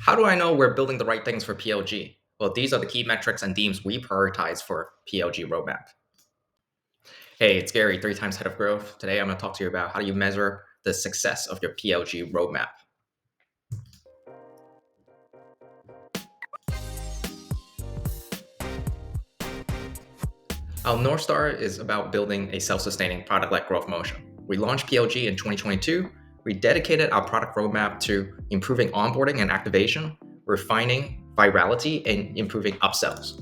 How do I know we're building the right things for PLG? Well, these are the key metrics and themes we prioritize for PLG roadmap. Hey, it's Gary, 3 times head of growth. Today, I'm going to talk to you about how do you measure the success of your PLG roadmap. Our North Star is about building a self-sustaining product-led growth motion. We launched PLG in 2022. We dedicated our product roadmap to improving onboarding and activation, refining virality, and improving upsells.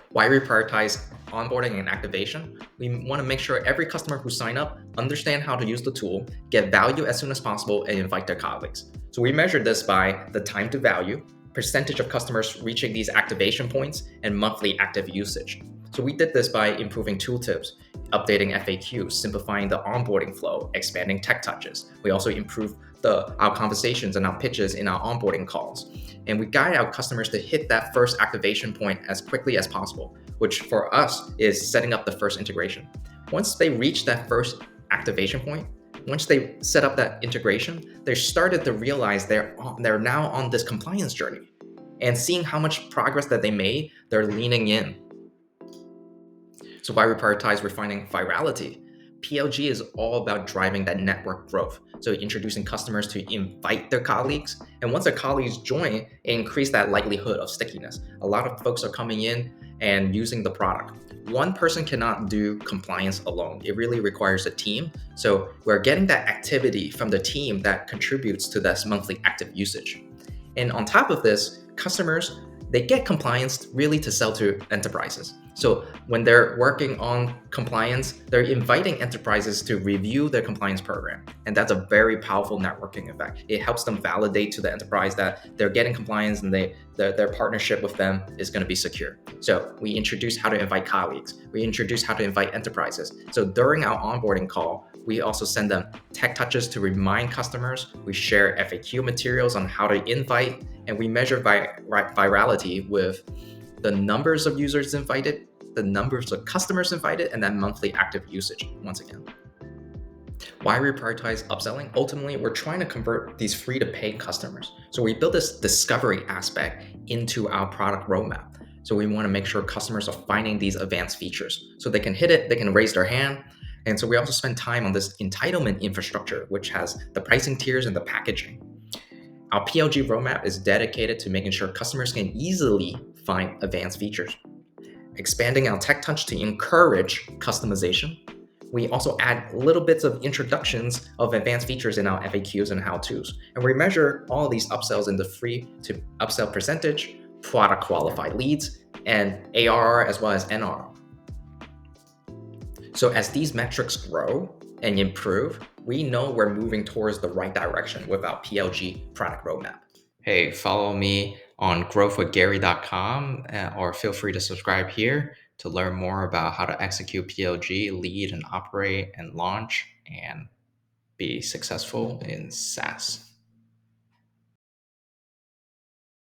Why we prioritize onboarding and activation? We want to make sure every customer who sign up understand how to use the tool, get value as soon as possible, and invite their colleagues. So we measure this by the time to value, percentage of customers reaching these activation points, and monthly active usage. So we did this by improving tooltips, updating FAQs, simplifying the onboarding flow, expanding tech touches. We also improved our conversations and our pitches in our onboarding calls. And we guide our customers to hit that first activation point as quickly as possible, which for us is setting up the first integration. Once they reach that first activation point, once they set up that integration, they started to realize they're now on this compliance journey. And seeing how much progress that they made, they're leaning in. So why we prioritize refining virality? PLG is all about driving that network growth. So introducing customers to invite their colleagues. And once their colleagues join, it increases that likelihood of stickiness. A lot of folks are coming in and using the product. One person cannot do compliance alone. It really requires a team. So we're getting that activity from the team that contributes to this monthly active usage. And on top of this, customers, they get compliance really to sell to enterprises. So when they're working on compliance, they're inviting enterprises to review their compliance program. And that's a very powerful networking effect. It helps them validate to the enterprise that they're getting compliance and their partnership with them is going to be secure. So we introduce how to invite colleagues. We introduce how to invite enterprises. So during our onboarding call, we also send them tech touches to remind customers. We share FAQ materials on how to invite, and we measure virality with the numbers of users invited, the numbers of customers invited, and then monthly active usage once again. Why we prioritize upselling? Ultimately, we're trying to convert these free to paid customers. So we build this discovery aspect into our product roadmap. So we want to make sure customers are finding these advanced features. So they can hit it, they can raise their hand. And so we also spend time on this entitlement infrastructure, which has the pricing tiers and the packaging. Our PLG roadmap is dedicated to making sure customers can easily find advanced features. Expanding our tech touch to encourage customization. We also add little bits of introductions of advanced features in our FAQs and how-tos. And we measure all of these upsells in the free to upsell percentage, product qualified leads, and ARR as well as NRR. So as these metrics grow and improve, we know we're moving towards the right direction with our PLG product roadmap. Hey, follow me on growthwithgary.com or feel free to subscribe here to learn more about how to execute PLG, lead and operate and launch and be successful in SaaS.